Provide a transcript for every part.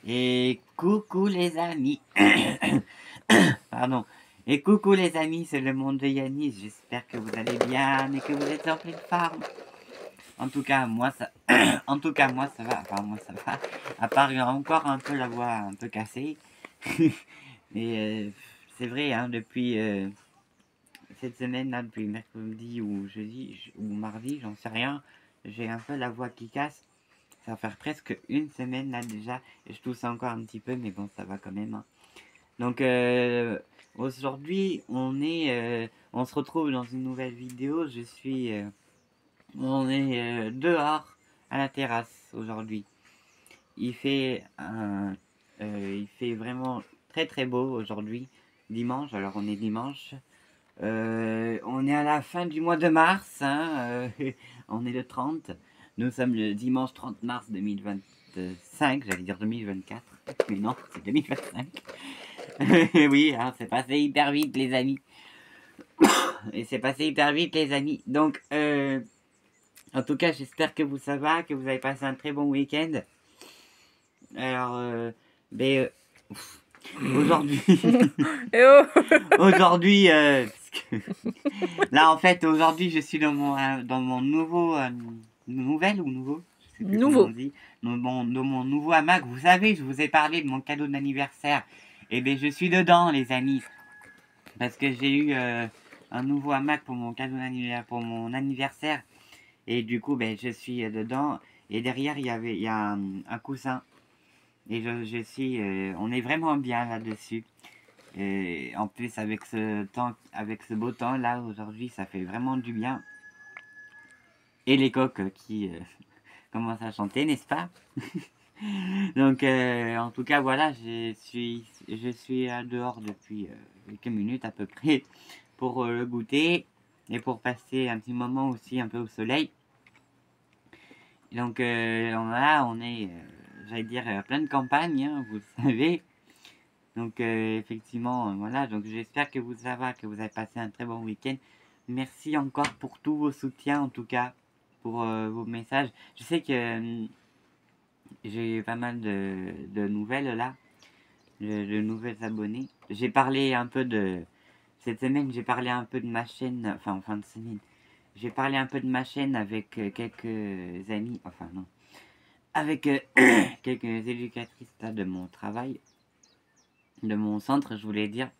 Et coucou les amis. Pardon. Et coucou les amis, c'est le monde de Yanis. J'espère que vous allez bien et que vous êtes en pleine forme. En tout cas, moi ça, en tout cas moi ça va. Enfin moi ça va. À part encore un peu la voix un peu cassée. Mais c'est vrai, hein, depuis cette semaine là, depuis mercredi ou jeudi ou mardi, j'en sais rien. J'ai un peu la voix qui casse. Ça va faire presque une semaine là déjà. Et je tousse encore un petit peu, mais bon, ça va quand même, hein. Donc aujourd'hui, on se retrouve dans une nouvelle vidéo. On est dehors à la terrasse aujourd'hui. Il fait il fait vraiment très très beau aujourd'hui, dimanche. Alors on est dimanche. On est à la fin du mois de mars, hein, on est le 30. Nous sommes le dimanche 30 mars 2025, j'allais dire 2024, mais non, c'est 2025. Oui, hein, c'est passé hyper vite les amis. Et c'est passé hyper vite les amis. Donc, en tout cas, j'espère que ça va, que vous avez passé un très bon week-end. Alors, ben, aujourd'hui, Eh oh. aujourd'hui, là en fait, aujourd'hui, je suis dans mon nouveau, nouvelle ou nouveau, je sais plus comment on Nouveau. dit, dans mon nouveau hamac. Vous savez, je vous ai parlé de mon cadeau d'anniversaire. Et ben, je suis dedans, les amis, parce que j'ai eu un nouveau hamac pour mon cadeau d'anniversaire, pour mon anniversaire. Et du coup, ben, je suis dedans. Et derrière, il y a un coussin. Et je suis, on est vraiment bien là-dessus. Et en plus, avec ce temps, avec ce beau temps là aujourd'hui, ça fait vraiment du bien. Et les coqs qui commencent à chanter, n'est-ce pas? Donc, en tout cas, voilà, je suis dehors depuis quelques minutes à peu près pour le goûter et pour passer un petit moment aussi un peu au soleil. Donc, là, on est, j'allais dire, pleine campagne, hein, vous le savez. Donc effectivement, voilà, donc j'espère que ça va, que vous avez passé un très bon week-end. Merci encore pour tous vos soutiens, en tout cas, pour vos messages. Je sais que j'ai eu pas mal de nouvelles là, de nouvelles abonnés. J'ai parlé un peu de... Cette semaine, j'ai parlé un peu de ma chaîne, enfin en fin de semaine, j'ai parlé un peu de ma chaîne avec quelques amis, enfin non, avec quelques éducatrices là, de mon travail, de mon centre, je voulais dire.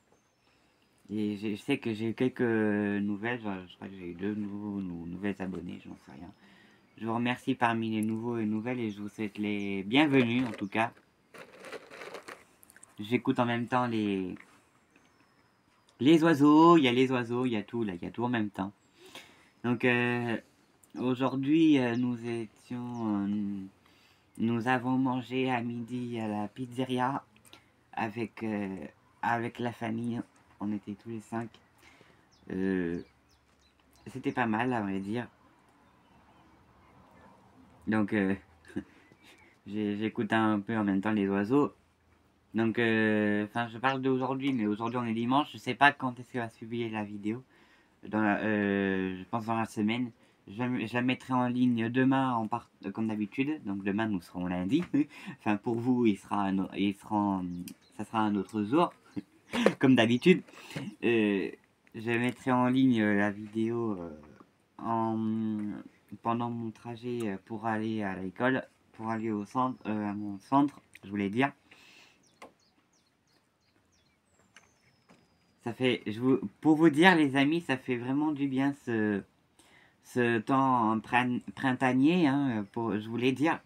Et je sais que j'ai eu quelques nouvelles, je crois que j'ai eu deux nouvelles abonnés, j'en sais rien. Je vous remercie parmi les nouveaux et nouvelles et je vous souhaite les bienvenus en tout cas. J'écoute en même temps les oiseaux, il y a les oiseaux, il y a tout là, il y a tout en même temps. Donc aujourd'hui nous avons mangé à midi à la pizzeria avec, avec la famille, on était tous les cinq. C'était pas mal à vrai dire. Donc j'écoute un peu en même temps les oiseaux. Donc, enfin, je parle d'aujourd'hui, mais aujourd'hui on est dimanche. Je sais pas quand est-ce que va suivre la vidéo. Je pense dans la semaine. Je la mettrai en ligne demain comme d'habitude. Donc demain nous serons lundi. Enfin pour vous ça sera un autre jour comme d'habitude. Euh, je mettrai en ligne la vidéo en, pendant mon trajet pour aller à l'école, pour aller au centre, à mon centre, je voulais dire. Pour vous dire les amis, ça fait vraiment du bien ce temps printanier, hein, je voulais dire.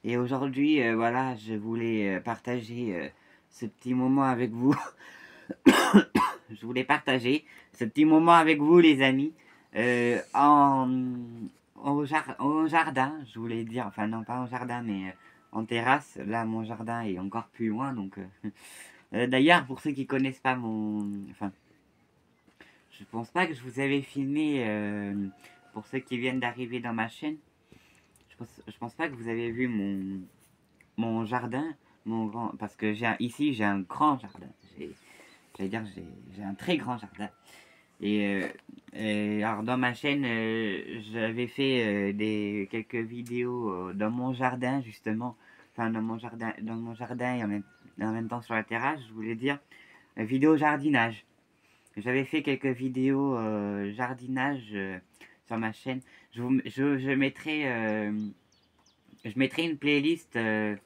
Et aujourd'hui, voilà, je voulais partager ce petit moment avec vous. Je voulais partager ce petit moment avec vous, les amis, au jardin, je voulais dire, enfin non pas au jardin, mais en terrasse. Là, mon jardin est encore plus loin, donc... d'ailleurs, pour ceux qui connaissent pas enfin, je pense pas que je vous avais filmé, pour ceux qui viennent d'arriver dans ma chaîne, je pense pas que vous avez vu mon jardin, parce que ici, j'ai un grand jardin. J'allais dire, j'ai un très grand jardin. Et alors dans ma chaîne, j'avais fait quelques vidéos dans mon jardin justement. enfin dans mon jardin et en même temps sur la terrasse, je voulais dire vidéo jardinage. J'avais fait quelques vidéos jardinage sur ma chaîne. Je mettrai une playlist je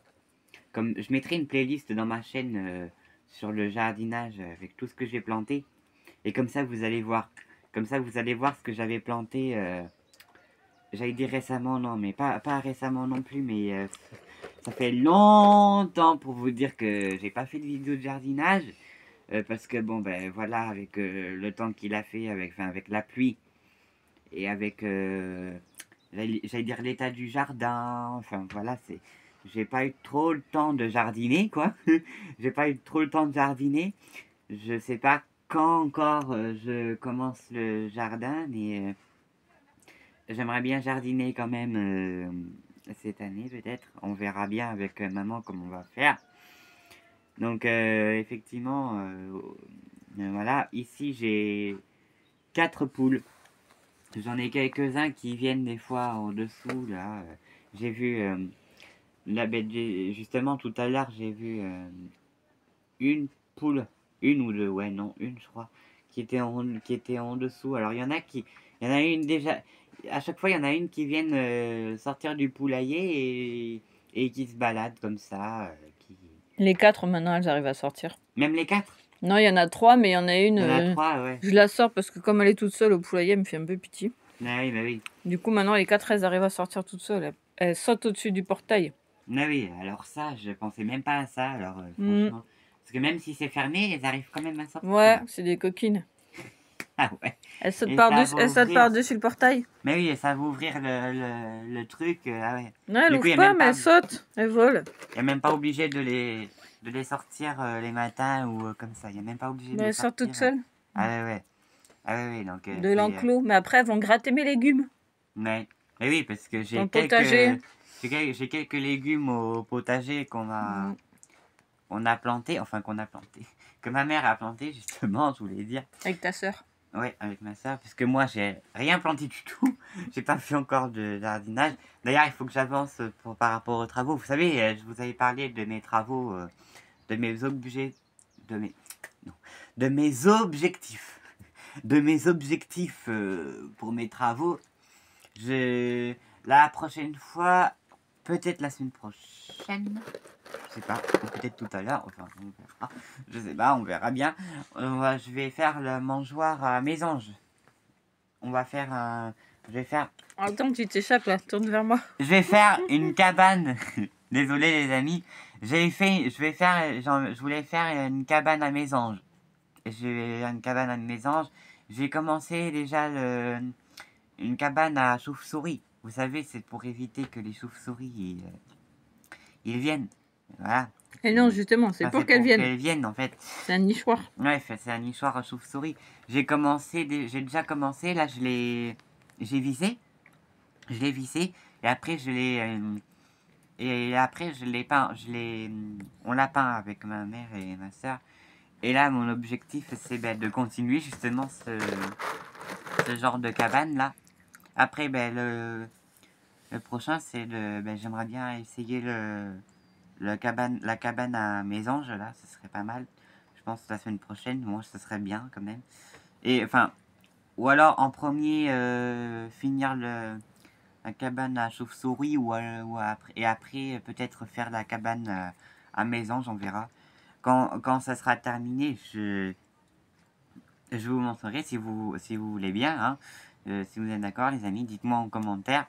mettrai une playlist dans ma chaîne sur le jardinage avec tout ce que j'ai planté. Et comme ça vous allez voir. Comme ça vous allez voir ce que j'avais planté. J'allais dire récemment, non, mais pas récemment non plus, mais ça fait longtemps pour vous dire que j'ai pas fait de vidéo de jardinage. Parce que bon, ben voilà, avec le temps qu'il a fait, avec la pluie et avec, j'allais dire l'état du jardin, enfin voilà, j'ai pas eu trop le temps de jardiner, quoi. J'ai pas eu trop le temps de jardiner. Je sais pas quand encore je commence le jardin, mais j'aimerais bien jardiner quand même cette année peut-être. On verra bien avec maman comment on va faire. Donc effectivement, voilà, ici j'ai 4 poules. J'en ai quelques-uns qui viennent des fois en dessous là. J'ai vu justement tout à l'heure j'ai vu une poule, une ou deux, ouais non, une je crois, qui était en dessous. Alors il y en a une déjà. À chaque fois il y en a une qui vient sortir du poulailler et qui se balade comme ça. Les 4 maintenant elles arrivent à sortir. Même les 4? Non, il y en a 3, mais il y en a une. Il y en a 3, ouais. Je la sors parce que comme elle est toute seule au poulailler, elle me fait un peu pitié. Ah oui, bah oui. Du coup, maintenant, les 4, elles arrivent à sortir toutes seules. Elles sautent au-dessus du portail. Ah oui, alors ça, je pensais même pas à ça, alors franchement. Parce que même si c'est fermé, elles arrivent quand même à sortir. Ouais, c'est des coquines. Ah ouais. Elles sautent par-dessus le portail. Mais oui, ça va ouvrir le truc. Ah ouais. Ouais, elles ouvrent pas, mais elles sautent. Elles volent. Il n'y a même pas obligé de les sortir les matins ou comme ça. Il n'y a même pas obligé de les sortir. Elles sortent toutes seules. Ah ouais, ouais. Ah ouais, ouais, donc, de l'enclos. Mais après, elles vont gratter mes légumes. Mais oui, parce que j'ai quelques légumes au potager qu'on a planté, enfin qu'on a planté, que ma mère a planté justement, je voulais dire. Avec ta soeur? Oui, avec ma soeur, parce que moi j'ai rien planté du tout, j'ai pas fait encore de jardinage. D'ailleurs, il faut que j'avance par rapport aux travaux. Vous savez, je vous avais parlé de mes travaux, de mes objets, de mes objectifs, pour mes travaux. La prochaine fois, peut-être la semaine prochaine, je sais pas, ou peut-être tout à l'heure, enfin on verra, je sais pas, on verra bien. Je vais faire le mangeoire à mésange. Je vais faire... Attends, tu t'échappes là, tourne vers moi. Je vais faire une cabane. Désolé les amis. Je voulais faire une cabane à mésange. J'ai commencé déjà une cabane à chauve-souris. Vous savez, c'est pour éviter que les chauves-souris ils viennent. Voilà. Et non, justement, c'est pour qu'elles viennent. Qu'elles viennent, en fait. C'est un nichoir. Ouais, c'est un nichoir à chauve-souris. J'ai déjà commencé, là, j'ai vissé. Je l'ai vissé, et après, peint. On l'a peint avec ma mère et ma soeur. Et là, mon objectif, c'est de continuer, justement, ce genre de cabane, là. Après, le prochain, c'est j'aimerais bien essayer la cabane à mésange, là, ce serait pas mal. Je pense la semaine prochaine, moi, ce serait bien quand même. Et enfin, ou alors en premier, finir la cabane à chauve-souris et après peut-être faire la cabane à mésange, on verra. Quand ça sera terminé, je vous montrerai si vous voulez bien. Hein. Si vous êtes d'accord, les amis, dites-moi en commentaire.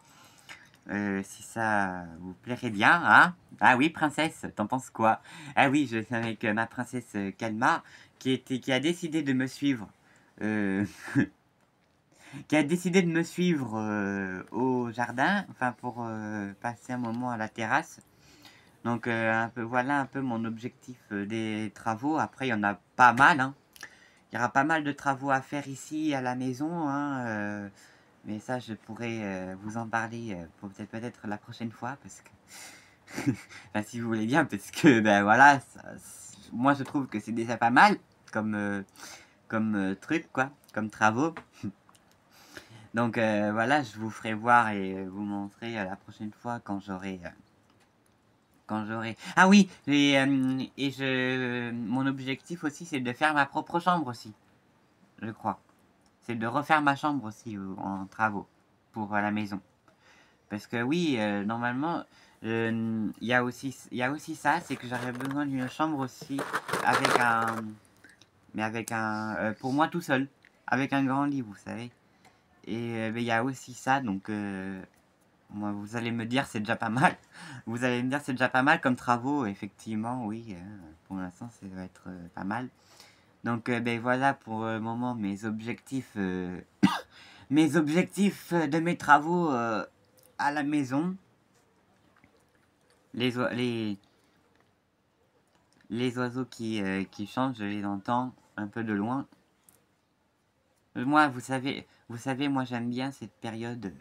Si ça vous plairait bien, hein. Ah oui, princesse, t'en penses quoi? Ah oui, je suis avec ma princesse Kalmar, qui a décidé de me suivre. Qui a décidé de me suivre au jardin, enfin pour passer un moment à la terrasse. Donc voilà un peu mon objectif des travaux. Après, il y en a pas mal, hein. Il y aura pas mal de travaux à faire ici à la maison, hein. Mais ça, je pourrais vous en parler peut-être la prochaine fois, parce que, enfin, si vous voulez bien, parce que, voilà, moi je trouve que c'est déjà pas mal comme truc, quoi, comme travaux. Donc voilà, je vous ferai voir et vous montrer la prochaine fois quand j'aurai quand j'aurai... Ah oui, mon objectif aussi, c'est de faire ma propre chambre aussi, je crois. C'est de refaire ma chambre aussi en travaux pour la maison. Parce que oui, normalement, il y a aussi ça, c'est que j'aurais besoin d'une chambre aussi avec un... Mais avec un... pour moi tout seul, avec un grand lit, vous savez. Et il y a aussi ça, donc... moi, vous allez me dire c'est déjà pas mal. Vous allez me dire c'est déjà pas mal comme travaux, effectivement, oui. Pour l'instant, ça va être pas mal. Donc, ben voilà pour le moment mes objectifs, mes objectifs de mes travaux à la maison. Les, les oiseaux qui chantent, je les entends un peu de loin. Moi, vous savez, moi j'aime bien cette période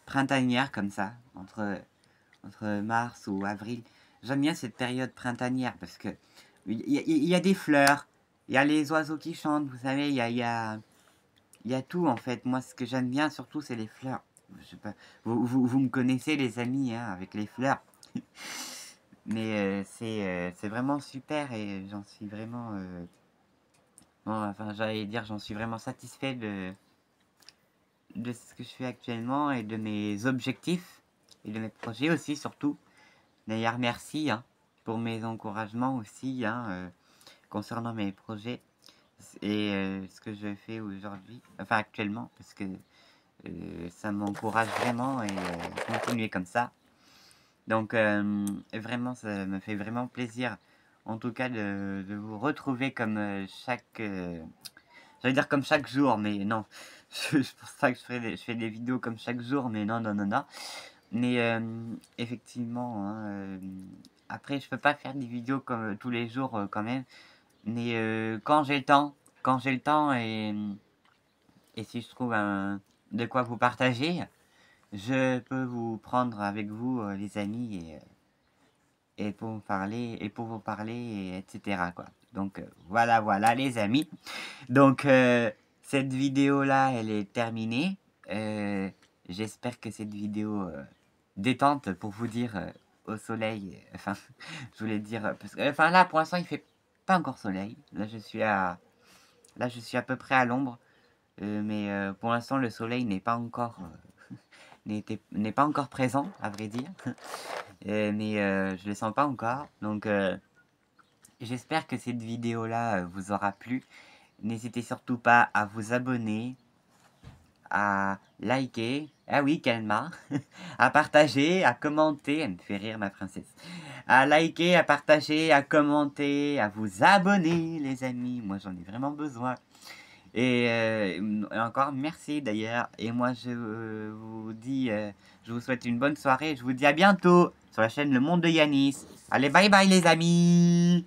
printanière comme ça, entre mars ou avril. J'aime bien cette période printanière parce que il y a des fleurs, il y a les oiseaux qui chantent, vous savez, il y a tout en fait. Moi, ce que j'aime bien surtout, c'est les fleurs. Je sais pas, vous me connaissez les amis, hein, avec les fleurs. Mais c'est vraiment super et j'en suis vraiment... bon, enfin, j'allais dire, j'en suis vraiment satisfait de ce que je fais actuellement et de mes objectifs et de mes projets aussi, surtout. D'ailleurs, merci hein, pour mes encouragements aussi hein, concernant mes projets et ce que je fais aujourd'hui, enfin actuellement, parce que ça m'encourage vraiment et continuer comme ça. Donc vraiment, ça me fait vraiment plaisir, en tout cas, de vous retrouver comme j'allais dire comme chaque jour, mais non. C'est pour ça que je fais des vidéos comme chaque jour, mais non, non, non, non. Mais effectivement, hein, après, je peux pas faire des vidéos comme tous les jours quand même. Mais quand j'ai le temps, et si je trouve de quoi vous partager, je peux vous prendre avec vous, les amis, et pour vous parler, et etc. quoi. Donc voilà, voilà les amis. Donc cette vidéo-là, elle est terminée. J'espère que cette vidéo détente, pour vous dire, au soleil, enfin, je voulais dire, parce que, enfin là, pour l'instant, il fait pas encore soleil. Là, je suis à peu près à l'ombre. Mais pour l'instant, le soleil n'est pas encore, n'est pas encore présent, à vrai dire. Mais je le sens pas encore. Donc, j'espère que cette vidéo-là vous aura plu. N'hésitez surtout pas à vous abonner, à liker, ah oui, Kelma, à partager, à commenter, elle me fait rire ma princesse, à liker, à partager, à commenter, à vous abonner les amis, moi j'en ai vraiment besoin. Et encore merci d'ailleurs, et moi vous dis, je vous souhaite une bonne soirée, je vous dis à bientôt sur la chaîne Le Monde de Yanis. Allez, bye bye les amis!